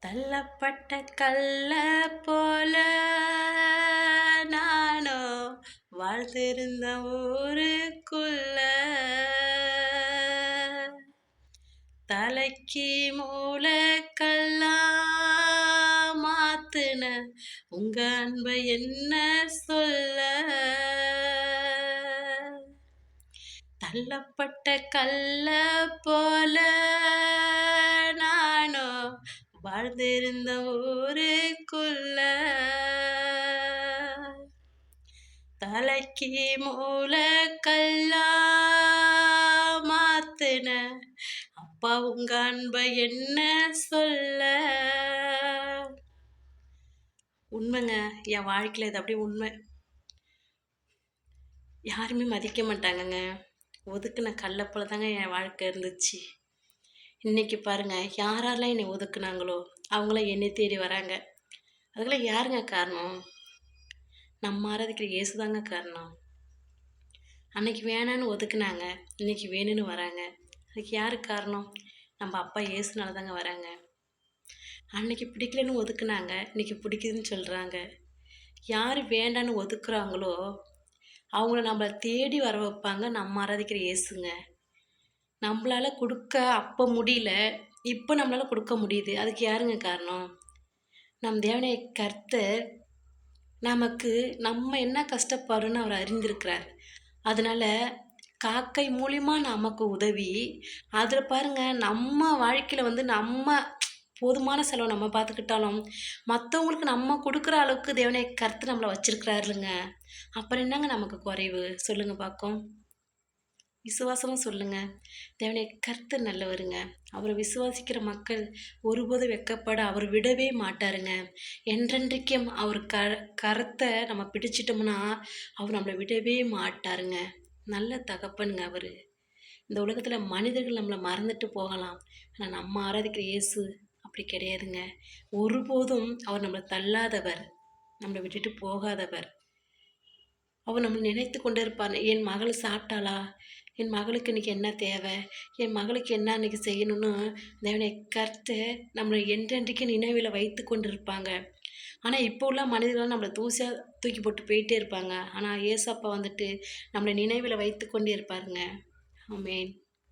தள்ளப்பட்ட கல்ல போல நானோ வாழ்ந்திருந்த ஊருக்குள்ள தலைக்கு மூளை கல்லா மாத்துன உங்க அன்பை என்ன சொல்ல. தள்ளப்பட்ட கல்ல போல நானோ வாழ்ந்திருந்த ஊருக்குள்ள தலைக்கு மூளை கல்லா மாத்துன அப்பா உங்க அன்பை என்ன சொல்ல. உண்மைங்க, என் வாழ்க்கையில் இது அப்படியே உண்மை. யாருமே மதிக்க மாட்டாங்கங்க. ஒதுக்குன கல்லை போல தாங்க என் வாழ்க்கை இருந்துச்சு. இன்னைக்கு பாருங்க, யாரெல்லாம் என்னை ஒதுக்குனாங்களோ அவங்களாம் என்னை தேடி வராங்க. அதுக்கெல்லாம் யாருங்க காரணம்? நம்ம ஆராதிக்கிற இயேசு தாங்க காரணம். அன்னைக்கு வேணான்னு ஒதுக்குனாங்க, இன்னைக்கு வேணும்னு வராங்க. அதுக்கு யாரு காரணம்? நம்ம அப்பா இயேசுனால தாங்க வராங்க. அன்னைக்கு பிடிக்கலன்னு ஒதுக்குனாங்க, இன்னைக்கு பிடிக்குதுன்னு சொல்கிறாங்க. யார் வேண்டான்னு ஒதுக்குறாங்களோ அவங்கள நம்மளை தேடி வர வைப்பாங்க நம்ம ஆராதிக்கிற இயேசுங்க. நம்மளால் கொடுக்க அப்போ முடியல, இப்போ நம்மளால் கொடுக்க முடியுது. அதுக்கு யாருங்க காரணம்? நம் தேவனை கர்த்தர் நமக்கு நம்ம என்ன கஷ்டப்படுறோன்னு அவர் அறிந்திருக்கிறார். அதனால் காக்கை மூலிமா நமக்கு உதவி. அதில் பாருங்கள், நம்ம வாழ்க்கையில் நம்ம போதுமான செலவு நம்ம பார்த்துக்கிட்டாலும் மற்றவங்களுக்கு நம்ம கொடுக்குற அளவுக்கு தேவனை கர்த்தர் நம்மளை வச்சிருக்கிறாருங்க. அப்புறம் என்னங்க நமக்கு குறைவு? சொல்லுங்கள் பார்க்கும். விசுவாசமும் சொல்லுங்கள். தேவனை கர்த்தர் நல்லவருங்க. அவரை விசுவாசிக்கிற மக்கள் ஒருபோதும் வெட்கப்பட அவர் விடவே மாட்டாருங்க. என்றென்றைக்கும் அவர் கரத்தை நம்ம பிடிச்சிட்டோம்னா அவர் நம்மளை விடவே மாட்டாருங்க. நல்ல தகப்பனுங்க அவர். இந்த உலகத்தில் மனிதர்கள் நம்மளை மறந்துட்டு போகலாம், ஆனால் நம்ம ஆராதிக்கிற இயேசு அப்படி கிடையாதுங்க. ஒருபோதும் அவர் நம்மளை தள்ளாதவர், நம்மளை விட்டுட்டு போகாதவர். அவர் நம்மளை நினைத்து கொண்டே இருப்பார். என் மகள் சாப்பிட்டாளா, என் மகளுக்கு இன்றைக்கி என்ன தேவை, என் மகளுக்கு என்ன இன்றைக்கி செய்யணும்னு தேவனை கர்த்து நம்மளை என்றென்றைக்கு நினைவில் வைத்து கொண்டு இருப்பாங்க. ஆனால் இப்போ உள்ள மனிதர்கள் நம்மளை தூக்கி போட்டு போயிட்டே இருப்பாங்க. ஆனால் ஏசப்பா நம்மளை நினைவில் வைத்து கொண்டே இருப்பாருங்க. ஆமென்.